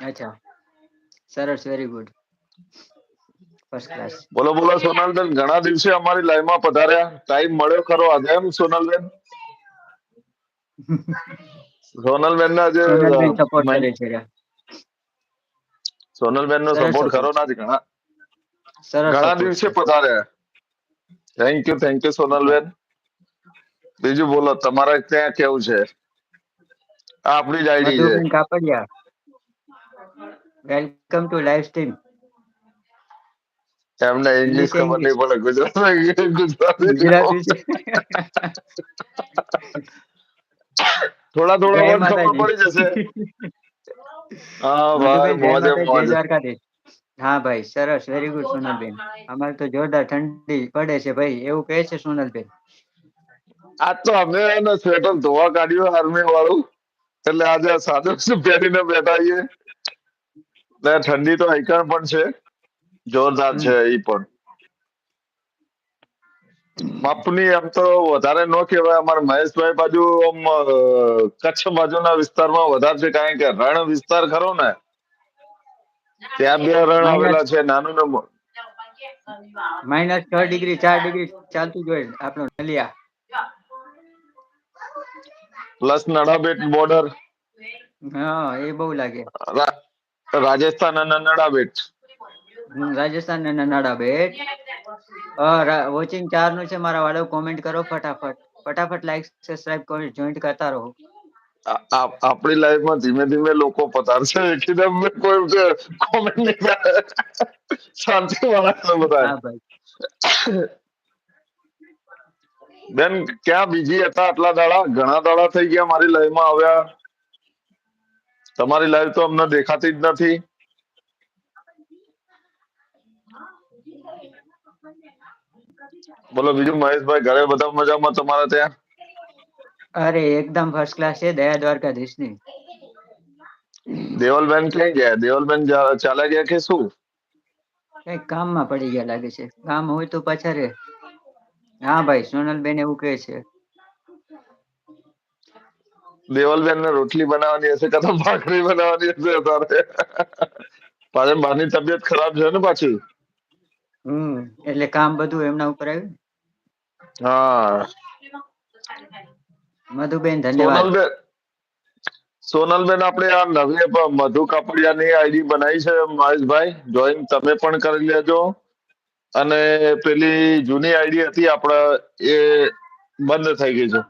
અચ્છા, સરસ, very good, first class. બોલો બોલો સોનલબેન, ઘણા દિવસે અમારી લાઈવમાં પધાર્યા. ટાઈમ મળ્યો ખરો આજે એમ સોનલબેન? સોનલબેન ના જે સોનલબેન સપોર્ટ કરે છે. સોનલબેન નો સરસ સપોર્ટ ખરો સપોર્ટ, ના જ ઘણા સરસ ઘણા સપોર્ટ દિવસે છે. પધાર્યા. થેન્ક યુ અચ્છા, સોનલબેન. બીજું બોલો, તમારે ત્યાં કેવું છે? આ આપણી જ આઈડી છે. Madhuben Kapadia, welcome to live stream. એમને ઇંગ્લિશ ઇંગ્લિશ એ ખબર ઇંગ્લિશ, નહીં પડે, ગુજરાતી ગુજરાતી છે. થોડા જય થોડા વર્ડ ખબર માતાજી. પડી જશે. હા ભાઈ, મધુબેન, જય મોજે માતાજી, જય મોજ. દ્વારકાધીશ. હા ભાઈ, સરસ, વેરી ગુડ સોનલબેન. અમારે તો જોરદાર ઠંડી પડે છે ભાઈ, એવું કહે છે સોનલબેન. આજ તો અમે એને સ્વેટર ધોવા કાઢ્યું આર્મી વાળું, એટલે આજે સાદું શું પહેરીને બેઠા છીએ. ને ઠંડી તો આઈકણ પણ છે, જોરદાર હમ છે એ પણ. માપની એમ તો વધારે ન કહેવાય. અમારા મહેશભાઈ બાજુ આમ કચ્છ બાજુના વિસ્તારમાં વધારે છે, કારણ કે રણ વિસ્તાર ખરો ને, ત્યાં બે રણ માઇનસ આવેલા છે, નાનું ને -6 ડિગ્રી, 4 ડિગ્રી ચાલતું જ હોય આપણો નલિયા. પ્લસ નડાબેટ બોર્ડર, હા, એ બહુ લાગે. રાજસ્થાન અને નડાબેટ. રાજસ્થાન અને નડાબેટ. વોચિંગ 4 નું છે મારા વાળો. કોમેન્ટ કરો ફટાફટ, ફટાફટ લાઈક સબસ્ક્રાઇબ કરી જોઈન્ટ કરતા રહો. આપણી લાઈફમાં ધીમે ધીમે લોકો પધારશે, એકદમ કોઈ કોમેન્ટ નહીં કરે. શાંતિ વાળા બધા. હા ભાઈ. બેન ક્યાં બીજી હતા આટલા દાડા? ઘણા દાડા થઈ ગયા મારી લાઈવમાં આવ્યા. તમારી લાઈવ તો અમને દેખાતી જ નથી. બોલો બીજું મહેશભાઈ, ઘરે બધા મજામાં તમારે ત્યાં? અરે એકદમ ફર્સ્ટ ક્લાસ છે, દયા દ્વારકાધીશ ની. દેવલબેન ક્યાં ગયા? દેવલબેન ચાલ્યા ગયા કે શું? કઈક કામમાં પડી ગયા લાગે છે. કામ હોય તો પાછા રે. હા ભાઈ, સોનલબેન એવું કહે છે. દેવલબેન ને રોટલી બનાવવાની હશે, કાં તો ભાખરી બનાવવાની હશે તારે. પાછળ બાની તબિયત ખરાબ છે ને પાછી. એટલે કામ બધું એમના ઉપર આવ્યું. હા, મધુબેન ધન્યવાદ. સોનલબેન સોનલબેન, આપણે આ નવી મધુ કાપડિયાની આઈડી બનાવી છે મહેશભાઈ, જોઈન તમે પણ કરી લેજો. અને પેલી જૂની આઈડી હતી આપડે, એ બંધ થઈ ગઈ છે.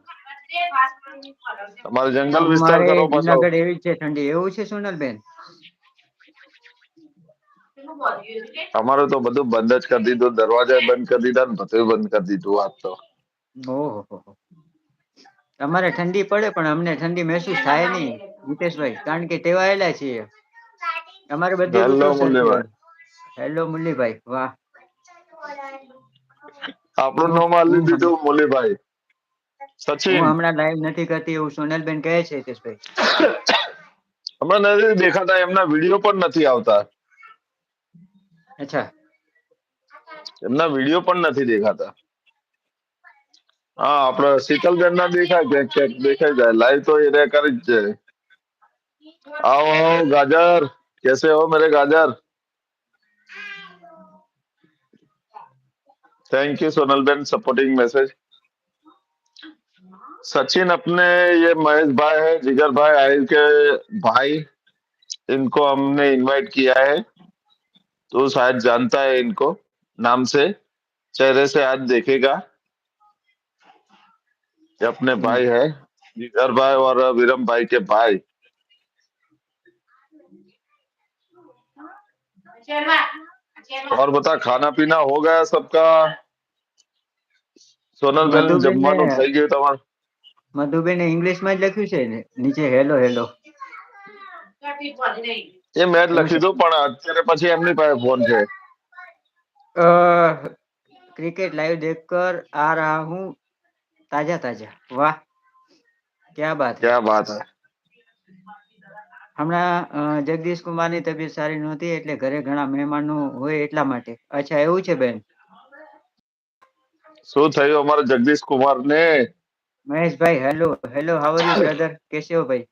તમારે જંગલ વિસ્તાર અમારે કરો પાછો. જુનાગઢ એવી છે ઠંડી, એવું છે સોનલબેન? અમારે તો બધું બંધ જ કરી દીધું, દરવાજા બંધ કરી દીધા ને બધું બંધ કરી દીધું આજ તો. ઓહો, અમારે ઠંડી પડે પણ અમને ઠંડી મહેસૂસ થાય નહી જીતેશભાઈ, કારણ કે ટેવાયેલા છીએ. અમારે બધી હેલો ઋતુ સરખી હોય. મુરલીભાઈ, હેલો મુરલીભાઈ, વાહ. આપણું હું નામ આલી હું દીધું મુરલીભાઈ. હું સચિન, હમણાં લાઈવ નથી કરતી એવું સોનલબેન કહે છે હિતેશભાઈ. હમણાં નથી દેખાતા, એમના વિડીયો પણ નથી આવતા. અચ્છા, એમના વિડીયો પણ નથી દેખાતા. હા, આપડે શીતલબેન ના દેખાય, ક્યાંક દેખાઈ જાય. લાઈવ તો એ કરી જ છે. आओ आओ गाजर, कैसे हो मेरे गाजर? Thank you Sonal Ben, supporting message. Sachin अपने, ये महेश भाई है, जिगर भाई आहिर के भाई, इनको हमने इनवाइट किया है, तो शायद जानता है इनको नाम से, चेहरे से आज देखेगा। ये अपने भाई है, जिगर भाई और विरम भाई के भाई। और बता, खाना पीना हो गया सबका? सोनल बेन મધુબેન जमવાનું થઈ ગયું તમારું? મધુબેન ઇંગ્લિશ માં જ લખ્યું છે ને નીચે, હેલો હેલો. એ મેં જ એવું છે. લખ્યું હતું, પણ અત્યારે પછી એમની પાસે ફોન છે. क्रिकेट लाइव देखकर आ रहा हूँ ताजा ताजा, वाह क्या बात है. ક્યા બાત હૈ. હમણાં જગદીશ કુમાર ની તબિયત સારી નહોતી, એટલે ઘરે ઘણા મહેમાનો હોય એટલા માટે. અચ્છા, એવું છે બેન. શું થયું અમારા જગદીશ કુમાર ને? મહેશભાઈ, hello hello, how are you brother, कैसे हो भाई?